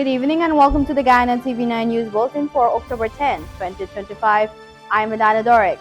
Good evening and welcome to the Guyana TV9 News Bulletin for October 10, 2025. I'm Adana Doric.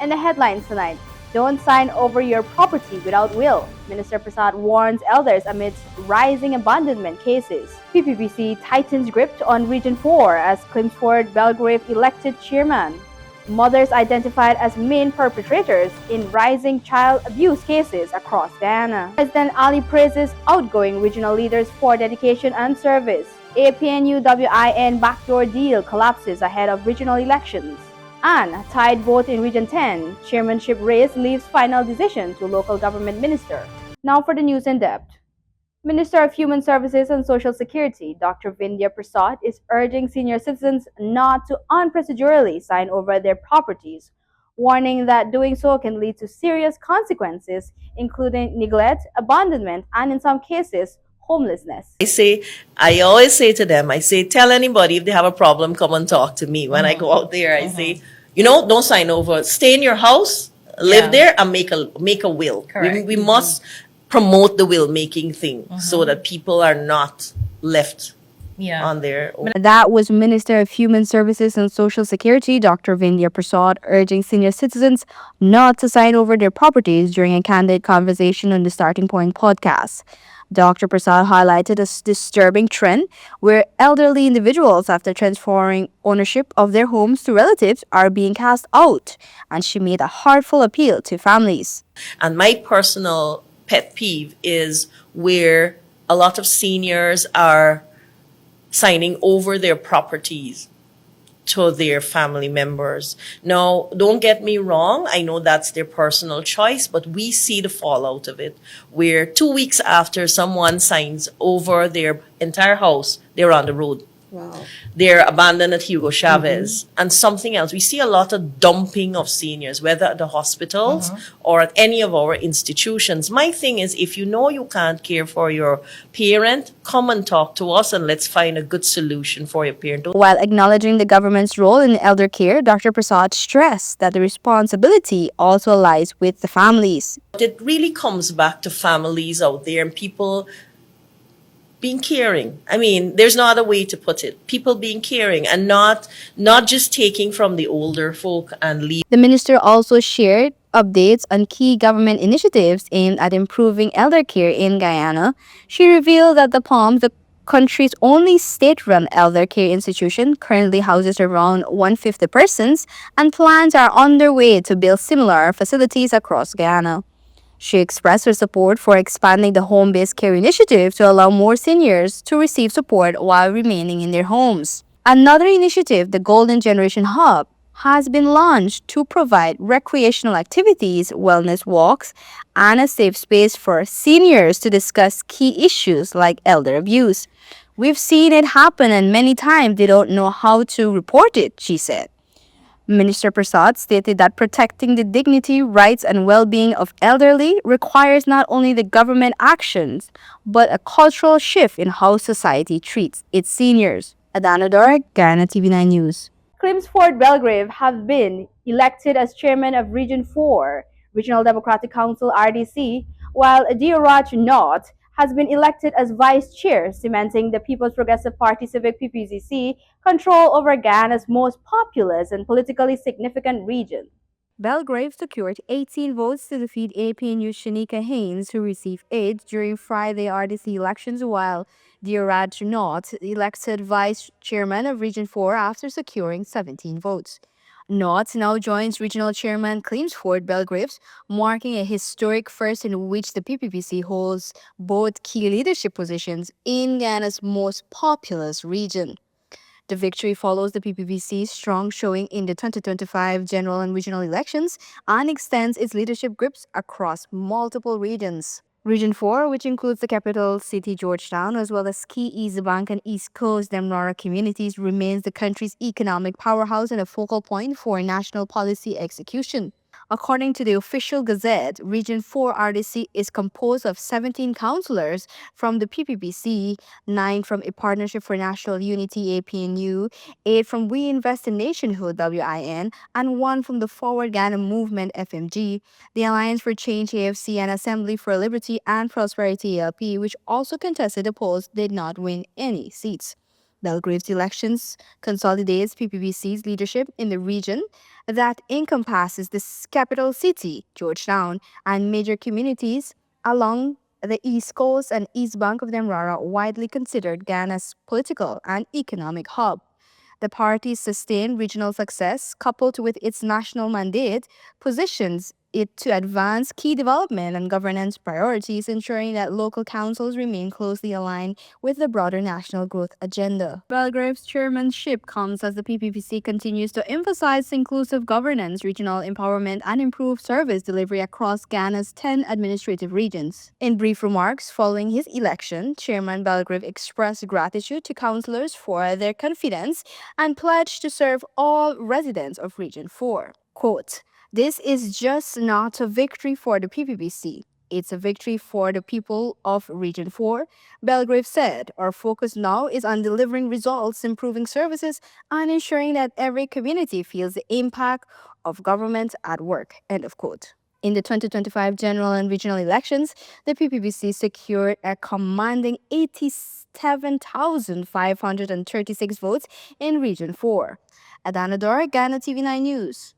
And the headlines tonight: don't sign over your property without will. Minister Prasad warns elders amidst rising abandonment cases. PPPC tightens grip on Region 4 as Climsford Belgrave elected chairman. Mothers identified as main perpetrators in rising child abuse cases across Guyana. President Ali praises outgoing regional leaders for dedication and service. APNU-WIN backdoor deal collapses ahead of regional elections. And tied vote in Region 10, chairmanship race leaves final decision to local government minister. Now for the news in depth. Minister of Human Services and Social Security, Dr. Vindhya Prasad, is urging senior citizens not to unprocedurally sign over their properties, warning that doing so can lead to serious consequences, including neglect, abandonment, and in some cases, homelessness. I always say to them, tell anybody if they have a problem, come and talk to me. When I go out there, I say, don't sign over. Stay in your house, live there, and make a will. We must promote the will making thing so that people are not left on their own. That was Minister of Human Services and Social Security, Dr. Vindhya Prasad, urging senior citizens not to sign over their properties during a candid conversation on the Starting Point podcast. Dr. Prasad highlighted a disturbing trend where elderly individuals, after transferring ownership of their homes to relatives, are being cast out, and she made a heartfelt appeal to families. And my personal pet peeve is where a lot of seniors are signing over their properties to their family members. Now, don't get me wrong. I know that's their personal choice, but we see the fallout of it, where 2 weeks after someone signs over their entire house, they're on the road. Wow. They're abandoned at Hugo Chavez. And something else. We see a lot of dumping of seniors, whether at the hospitals or at any of our institutions. My thing is, if you know you can't care for your parent, come and talk to us and let's find a good solution for your parent. While acknowledging the government's role in elder care, Dr. Prasad stressed that the responsibility also lies with the families. But it really comes back to families out there and people being caring. I mean, there's no other way to put it. People being caring and not just taking from the older folk and leave. The minister also shared updates on key government initiatives aimed at improving elder care in Guyana. She revealed that the PALM, the country's only state-run elder care institution, currently houses around 150 persons, and plans are underway to build similar facilities across Guyana. She expressed her support for expanding the home-based care initiative to allow more seniors to receive support while remaining in their homes. Another initiative, the Golden Generation Hub, has been launched to provide recreational activities, wellness walks, and a safe space for seniors to discuss key issues like elder abuse. We've seen it happen, and many times they don't know how to report it, she said. Minister Prasad stated that protecting the dignity, rights, and well-being of elderly requires not only the government actions, but a cultural shift in how society treats its seniors. Adana Dorek, Guyana TV9 News. Climsford Belgrave have been elected as chairman of Region 4, Regional Democratic Council RDC, while Dioraj Not has been elected as vice chair, cementing the People's Progressive Party Civic PPZC control over Guyana's most populous and politically significant region. Belgrave secured 18 votes to defeat APNU Shanika Haynes, who received 8 during Friday RDC elections, while Dioraj Not elected vice chairman of Region 4 after securing 17 votes. Not now joins regional chairman Climsford Belgraves, marking a historic first in which the PPPC holds both key leadership positions in Guyana's most populous region. The victory follows the PPPC's strong showing in the 2025 general and regional elections and extends its leadership grips across multiple regions. Region 4, which includes the capital city Georgetown, as well as Key, East Bank, and East Coast Demnora communities, remains the country's economic powerhouse and a focal point for national policy execution. According to the official gazette, Region 4 RDC is composed of 17 councillors from the PPPC, 9 from a Partnership for National Unity APNU, 8 from We Invest in Nationhood WIN, and 1 from the Forward Ghana Movement FMG, the Alliance for Change AFC, and Assembly for Liberty and Prosperity ALP, which also contested the polls, did not win any seats. Belgrave's elections consolidates PPBC's leadership in the region that encompasses the capital city, Georgetown, and major communities along the east coast and east bank of the Mrara, widely considered Ghana's political and economic hub. The party's sustained regional success, coupled with its national mandate, positions it to advance key development and governance priorities, ensuring that local councils remain closely aligned with the broader national growth agenda. Belgrave's chairmanship comes as the PPPC continues to emphasize inclusive governance, regional empowerment, and improved service delivery across Ghana's 10 administrative regions. In brief remarks following his election, Chairman Belgrave expressed gratitude to councillors for their confidence and pledged to serve all residents of Region 4. Quote, "This is just not a victory for the PPBC. It's a victory for the people of Region 4, Belgrave said. Our focus now is on delivering results, improving services, and ensuring that every community feels the impact of government at work." End of quote. In the 2025 general and regional elections, the PPBC secured a commanding 87,536 votes in Region 4. Adana Dor, Ghana TV9 News.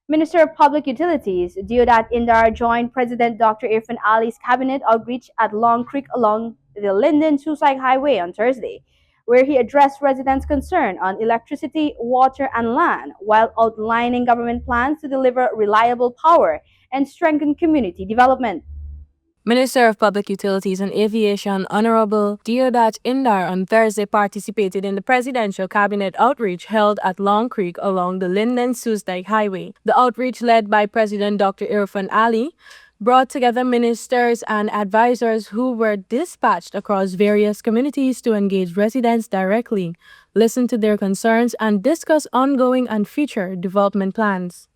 Minister of Public Utilities Deodat Indar joined President Dr. Irfan Ali's cabinet outreach at Long Creek along the Linden-Susai Highway on Thursday, where he addressed residents' concern on electricity, water, and land, while outlining government plans to deliver reliable power and strengthen community development. Minister of Public Utilities and Aviation Honorable Deodat Indar on Thursday participated in the presidential cabinet outreach held at Long Creek along the Linden-Susdike Highway. The outreach, led by President Dr. Irfan Ali, brought together ministers and advisors who were dispatched across various communities to engage residents directly, listen to their concerns, and discuss ongoing and future development plans.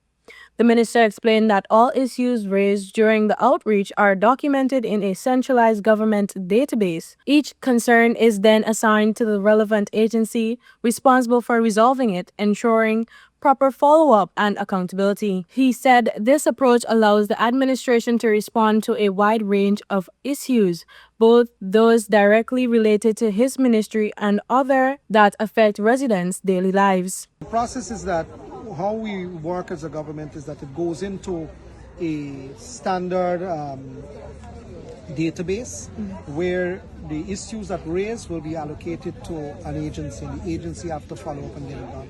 The minister explained that all issues raised during the outreach are documented in a centralized government database. Each concern is then assigned to the relevant agency responsible for resolving it, ensuring proper follow-up and accountability. He said this approach allows the administration to respond to a wide range of issues, both those directly related to his ministry and other that affect residents' daily lives. The process is that how we work as a government is that it goes into a standard database where the issues that raised will be allocated to an agency, and the agency have to follow up and get it done.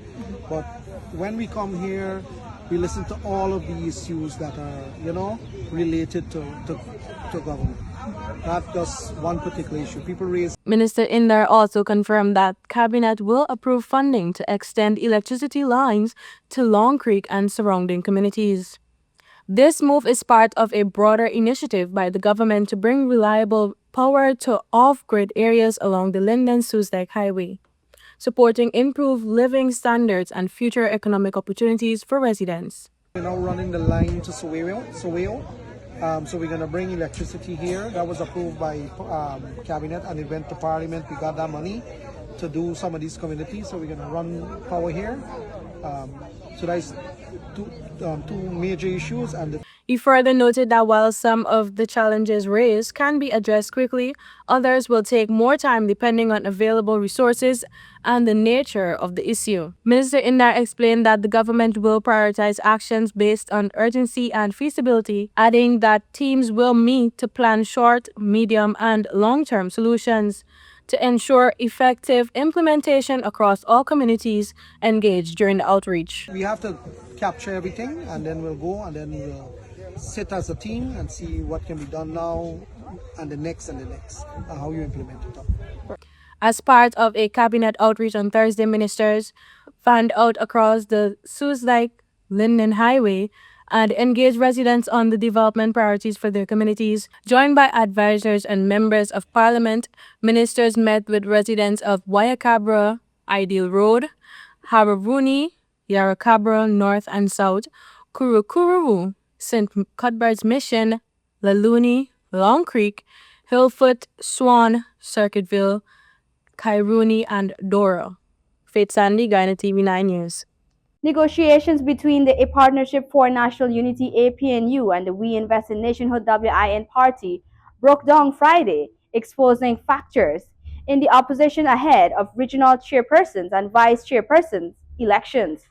But when we come here, we listen to all of the issues that are, related to government. Not just one particular issue. People raise. Minister Indar also confirmed that Cabinet will approve funding to extend electricity lines to Long Creek and surrounding communities. This move is part of a broader initiative by the government to bring reliable power to off-grid areas along the Linden-Susdike Highway, supporting improved living standards and future economic opportunities for residents. We're now running the line to Soweo. So we're going to bring electricity here. That was approved by Cabinet, and it went to Parliament. We got that money to do some of these communities. So we're going to run power here. So that's two major issues. And He further noted that while some of the challenges raised can be addressed quickly, others will take more time depending on available resources and the nature of the issue. Minister Indar explained that the government will prioritize actions based on urgency and feasibility, adding that teams will meet to plan short, medium, and long-term solutions to ensure effective implementation across all communities engaged during the outreach. we have to capture everything, and then we'll go, and then we'll sit as a team and see what can be done now and the next, and how you implement it. As part of a cabinet outreach on Thursday, ministers fanned out across the Susdike Linden Highway and engaged residents on the development priorities for their communities. Joined by advisors and members of parliament, ministers met with residents of Wayakabra, Ideal Road, Hararuni, Yarakabra North and South, Kurukuru, St. Cuthbert's Mission, Laluni, Long Creek, Hillfoot, Swan, Circuitville, Kairuni, and Dora. Faith Sandy, Ghana TV9 News. Negotiations between the A Partnership for National Unity APNU and the We Invest in Nationhood WIN party broke down Friday, exposing fractures in the opposition ahead of regional chairpersons and vice chairpersons elections.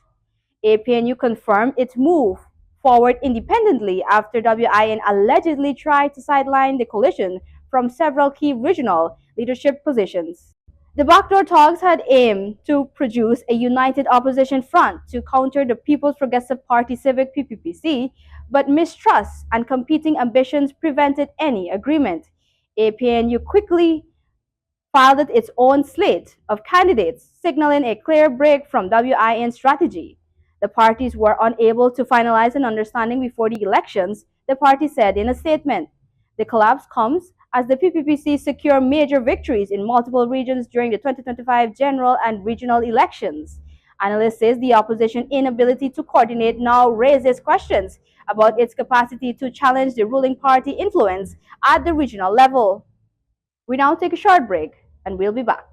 APNU confirmed its move forward independently after WIN allegedly tried to sideline the coalition from several key regional leadership positions. The backdoor talks had aimed to produce a united opposition front to counter the People's Progressive Party Civic PPPC, but mistrust and competing ambitions prevented any agreement. APNU quickly filed its own slate of candidates, signaling a clear break from WIN's strategy. The parties were unable to finalize an understanding before the elections, the party said in a statement. The collapse comes as the PPPC secured major victories in multiple regions during the 2025 general and regional elections. Analysts say the opposition inability to coordinate now raises questions about its capacity to challenge the ruling party influence at the regional level. We now take a short break and we'll be back.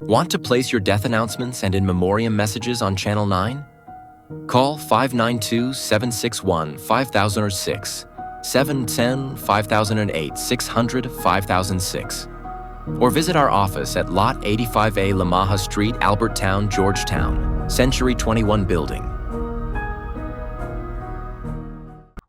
Want to place your death announcements and in memoriam messages on Channel 9? Call 592-761-5006, 710-5008, 600-5006. Or visit our office at Lot 85A Lamaha Street, Albertown, Georgetown, Century 21 Building.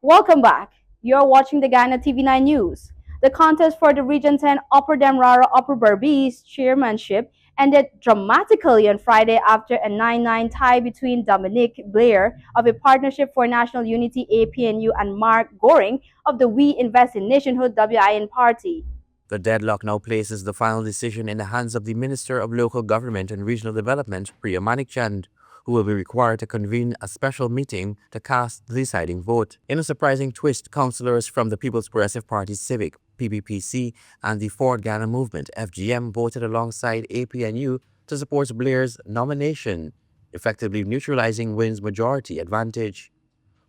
Welcome back. You're watching the Ghana TV9 News. The contest for the Region 10 Upper Demrara Upper Berbice chairmanship ended dramatically on Friday after a 9-9 tie between Dominic Blair of a Partnership for National Unity APNU and Mark Goring of the We Invest in Nationhood WIN party. The deadlock now places the final decision in the hands of the Minister of Local Government and Regional Development, Priya Manikchand, who will be required to convene a special meeting to cast the deciding vote. In a surprising twist, councillors from the People's Progressive Party Civic, PPPC, and the Forward Ghana Movement, FGM, voted alongside APNU to support Blair's nomination, effectively neutralizing Wynn's majority advantage.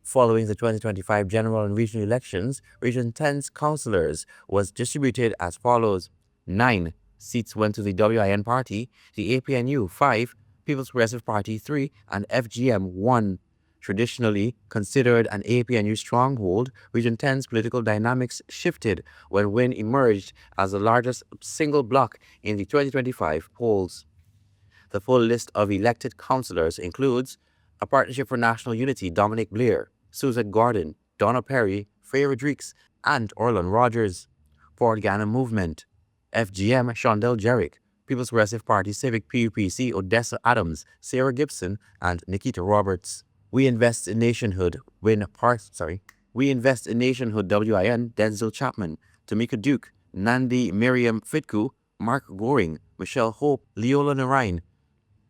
Following the 2025 general and regional elections, Region 10's councillors was distributed as follows. 9 seats went to the WIN party, the APNU 5, People's Progressive Party 3, and FGM 1. Traditionally considered an APNU stronghold, Region 10's political dynamics shifted when Wynne emerged as the largest single bloc in the 2025 polls. The full list of elected councillors includes a Partnership for National Unity, Dominic Blair, Suzette Gordon, Donna Perry, Faye Rodrigues, and Orlon Rogers. Forward Ghana Movement, FGM, Shondell Jerrick, People's Progressive Party Civic PUPC, Odessa Adams, Sarah Gibson, and Nikita Roberts. We Invest in Nationhood, We Invest in Nationhood WIN, Denzel Chapman, Tamika Duke, Nandi Miriam Fitku, Mark Goring, Michelle Hope, Leola Narain,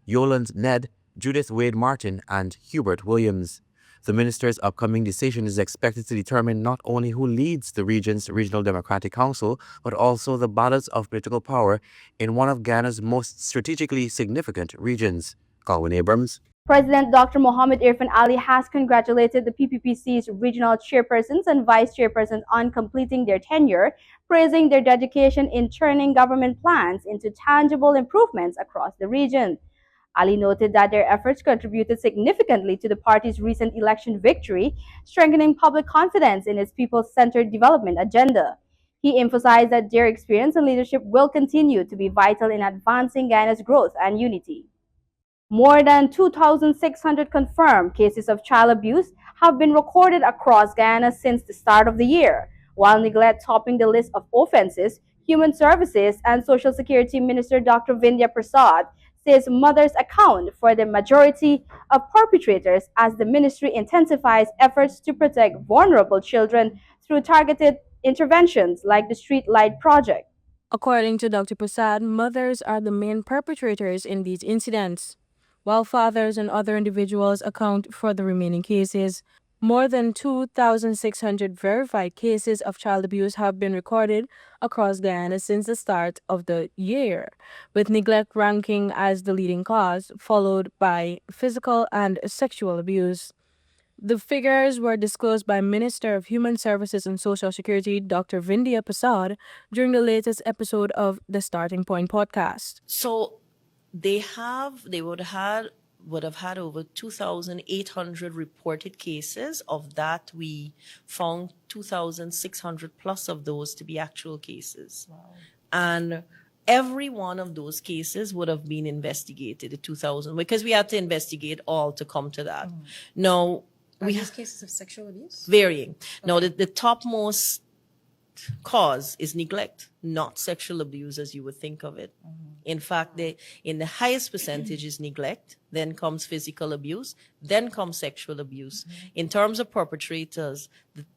Yoland Ned, Judith Wade Martin, and Hubert Williams. The minister's upcoming decision is expected to determine not only who leads the region's Regional Democratic Council, but also the balance of political power in one of Ghana's most strategically significant regions. Calvin Abrams. President Dr. Mohamed Irfan Ali has congratulated the PPPC's regional chairpersons and vice chairpersons on completing their tenure, praising their dedication in turning government plans into tangible improvements across the region. Ali noted that their efforts contributed significantly to the party's recent election victory, strengthening public confidence in its people-centered development agenda. He emphasized that their experience and leadership will continue to be vital in advancing Ghana's growth and unity. More than 2,600 confirmed cases of child abuse have been recorded across Guyana since the start of the year, while neglect topping the list of offenses. Human Services and Social Security Minister Dr. Vindhya Prasad says mothers account for the majority of perpetrators as the ministry intensifies efforts to protect vulnerable children through targeted interventions like the Street Light Project. According to Dr. Prasad, mothers are the main perpetrators in these incidents, while fathers and other individuals account for the remaining cases. More than 2,600 verified cases of child abuse have been recorded across Guyana since the start of the year, with neglect ranking as the leading cause, followed by physical and sexual abuse. The figures were disclosed by Minister of Human Services and Social Security Dr. Vindhya Prasad during the latest episode of the Starting Point podcast. So they would have had over 2,800 reported cases. Of that, we found 2,600 plus of those to be actual cases. Wow. And every one of those cases would have been investigated at 2,000, because we had to investigate all to come to that. Now, Are these cases of sexual abuse? varying. Now, the topmost cause is neglect, not sexual abuse as you would think of it. In fact, in the highest percentage is neglect, then comes physical abuse, then comes sexual abuse. In terms of perpetrators,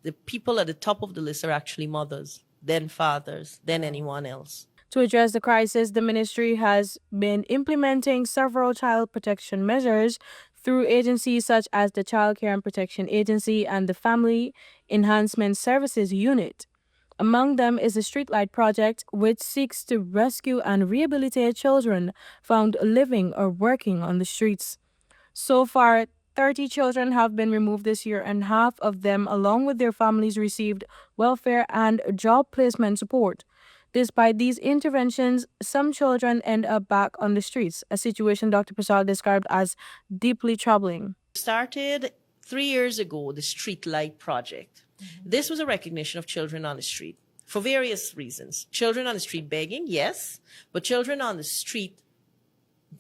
the people at the top of the list are actually mothers, then fathers, then anyone else. To address the crisis, the ministry has been implementing several child protection measures through agencies such as the Child Care and Protection Agency and the Family Enhancement Services Unit. Among them is the Streetlight Project, which seeks to rescue and rehabilitate children found living or working on the streets. So far, 30 children have been removed this year, and half of them, along with their families, received welfare and job placement support. Despite these interventions, some children end up back on the streets, a situation Dr. Prasad described as deeply troubling. Started 3 years ago, the Streetlight Project. This was a recognition of children on the street for various reasons. Children on the street begging, yes, but children on the street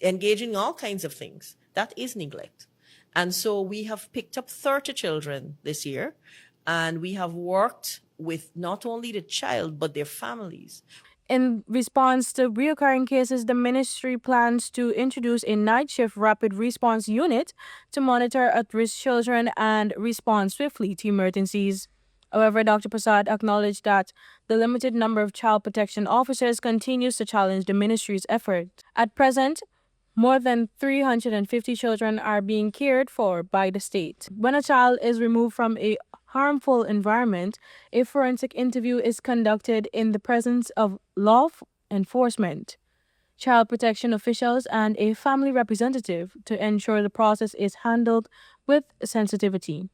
engaging in all kinds of things. That is neglect. And so we have picked up 30 children this year, and we have worked with not only the child, but their families. In response to reoccurring cases, the ministry plans to introduce a night shift rapid response unit to monitor at-risk children and respond swiftly to emergencies. However, Dr. Prasad acknowledged that the limited number of child protection officers continues to challenge the ministry's effort. At present, more than 350 children are being cared for by the state. When a child is removed from a harmful environment, a forensic interview is conducted in the presence of law enforcement, child protection officials, and a family representative to ensure the process is handled with sensitivity.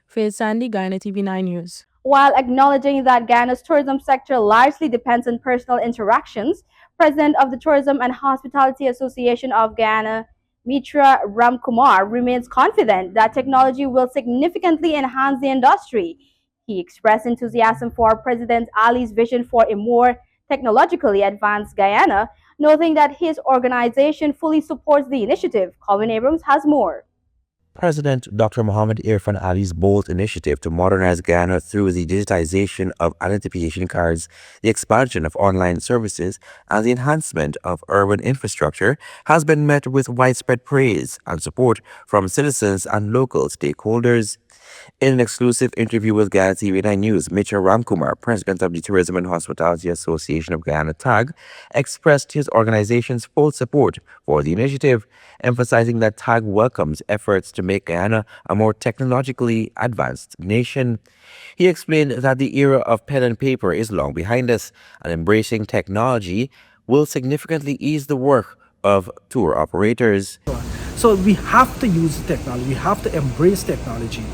Faith Sandy, Guyana TV9 News. While acknowledging that Guyana's tourism sector largely depends on personal interactions, President of the Tourism and Hospitality Association of Guyana, Mitra Ramkumar, remains confident that technology will significantly enhance the industry. He expressed enthusiasm for President Ali's vision for a more technologically advanced Guyana, noting that his organization fully supports the initiative. Colin Abrams has more. President Dr. Muhammad Irfan Ali's bold initiative to modernize Guyana through the digitization of identification cards, the expansion of online services, and the enhancement of urban infrastructure has been met with widespread praise and support from citizens and local stakeholders. In an exclusive interview with Guyana TV9 News, Mitra Ramkumar, president of the Tourism and Hospitality Association of Guyana TAG, expressed his organization's full support for the initiative, emphasizing that TAG welcomes efforts to make Guyana a more technologically advanced nation. He explained that the era of pen and paper is long behind us, and embracing technology will significantly ease the work of tour operators. So we have to use technology, we have to embrace technology.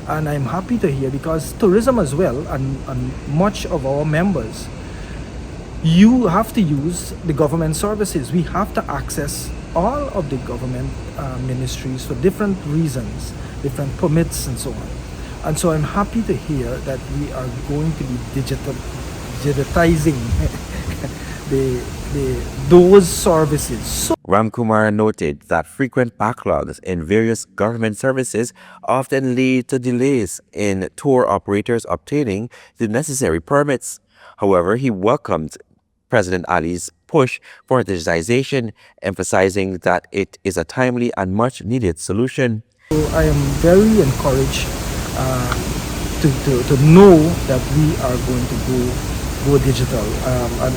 And I'm happy to hear, because tourism as well, and much of our members, you have to use the government services. We have to access all of the government ministries for different reasons, different permits and so on. And so I'm happy to hear that we are going to be digitizing those services. So Ramkumar noted that frequent backlogs in various government services often lead to delays in tour operators obtaining the necessary permits. However, he welcomed President Ali's push for digitization, emphasizing that it is a timely and much needed solution. I am very encouraged to know that we are going to go digital, and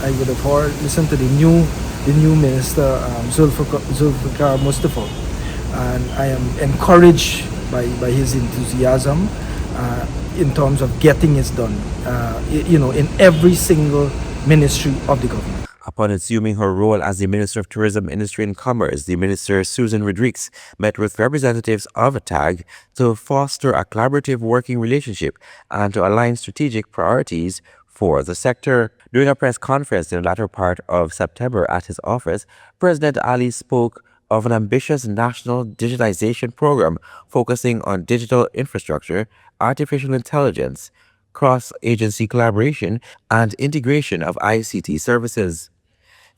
I would have listened to the new minister, Zulfikar Mustafa, and I am encouraged by his enthusiasm in terms of getting it done, in every single ministry of the government. A Upon assuming her role as the Minister of Tourism, Industry and Commerce, the Minister Susan Rodriguez met with representatives of TAG to foster a collaborative working relationship and to align strategic priorities for the sector. During a press conference in the latter part of September at his office, President Ali spoke of an ambitious national digitization program focusing on digital infrastructure, artificial intelligence, cross-agency collaboration, and integration of ICT services.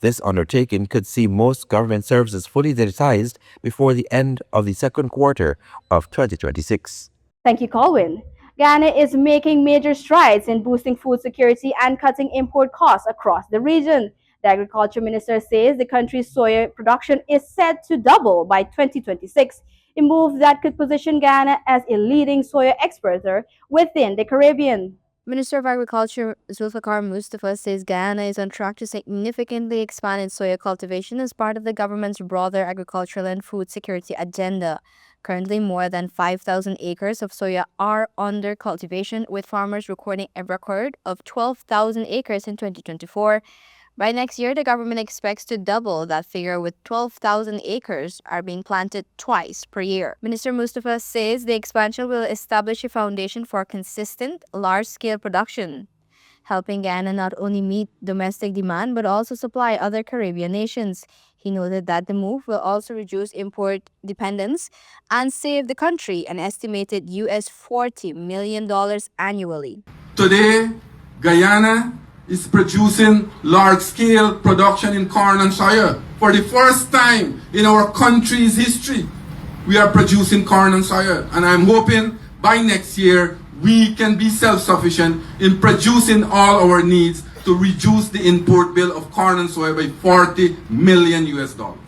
This undertaking could see most government services fully digitized before the end of the second quarter of 2026. Thank you, Colwyn. Ghana is making major strides in boosting food security and cutting import costs across the region. The agriculture minister says the country's soya production is set to double by 2026, a move that could position Ghana as a leading soya exporter within the Caribbean. Minister of Agriculture Zulfikar Mustafa says Guyana is on track to significantly expand its soya cultivation as part of the government's broader agricultural and food security agenda. Currently, more than 5,000 acres of soya are under cultivation, with farmers recording a record of 12,000 acres in 2024. By next year, the government expects to double that figure, with 12,000 acres are being planted twice per year. Minister Mustafa says the expansion will establish a foundation for consistent, large-scale production, helping Ghana not only meet domestic demand but also supply other Caribbean nations. He noted that the move will also reduce import dependence and save the country an estimated US $40 million annually. Today, Guyana is producing large-scale production in corn and soya. For the first time in our country's history, we are producing corn and soya. And I'm hoping by next year, we can be self-sufficient in producing all our needs to reduce the import bill of corn and soya by 40 million US dollars.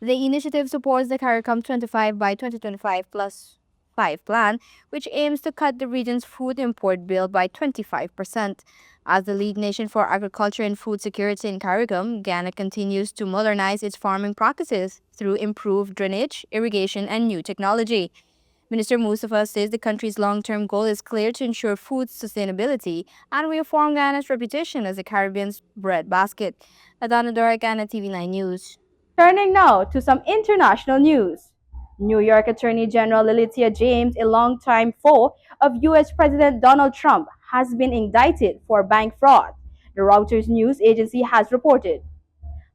The initiative supports the CARICOM 25 by 2025 plus 5 plan, which aims to cut the region's food import bill by 25%. As the lead nation for agriculture and food security in CARICOM, Ghana continues to modernize its farming practices through improved drainage, irrigation, and new technology. Minister Mustafa says the country's long-term goal is clear: to ensure food sustainability and reaffirm Ghana's reputation as the Caribbean's breadbasket. Adana Dora, Ghana TV9 News. Turning now to some international news. New York Attorney General Letitia James, a longtime foe of U.S. President Donald Trump, has been indicted for bank fraud, the Reuters news agency has reported,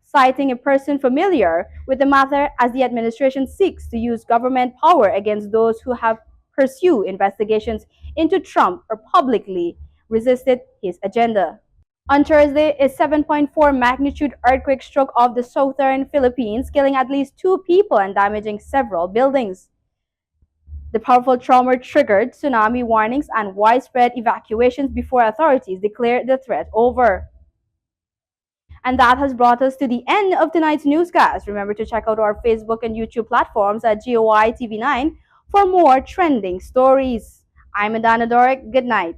citing a person familiar with the matter as the administration seeks to use government power against those who have pursued investigations into Trump or publicly resisted his agenda. On Thursday, a 7.4 magnitude earthquake struck off the southern Philippines, killing at least 2 people and damaging several buildings. The powerful tremor triggered tsunami warnings and widespread evacuations before authorities declared the threat over. And that has brought us to the end of tonight's newscast. Remember to check out our Facebook and YouTube platforms at GOI TV9 for more trending stories. I'm Adana Doric. Good night.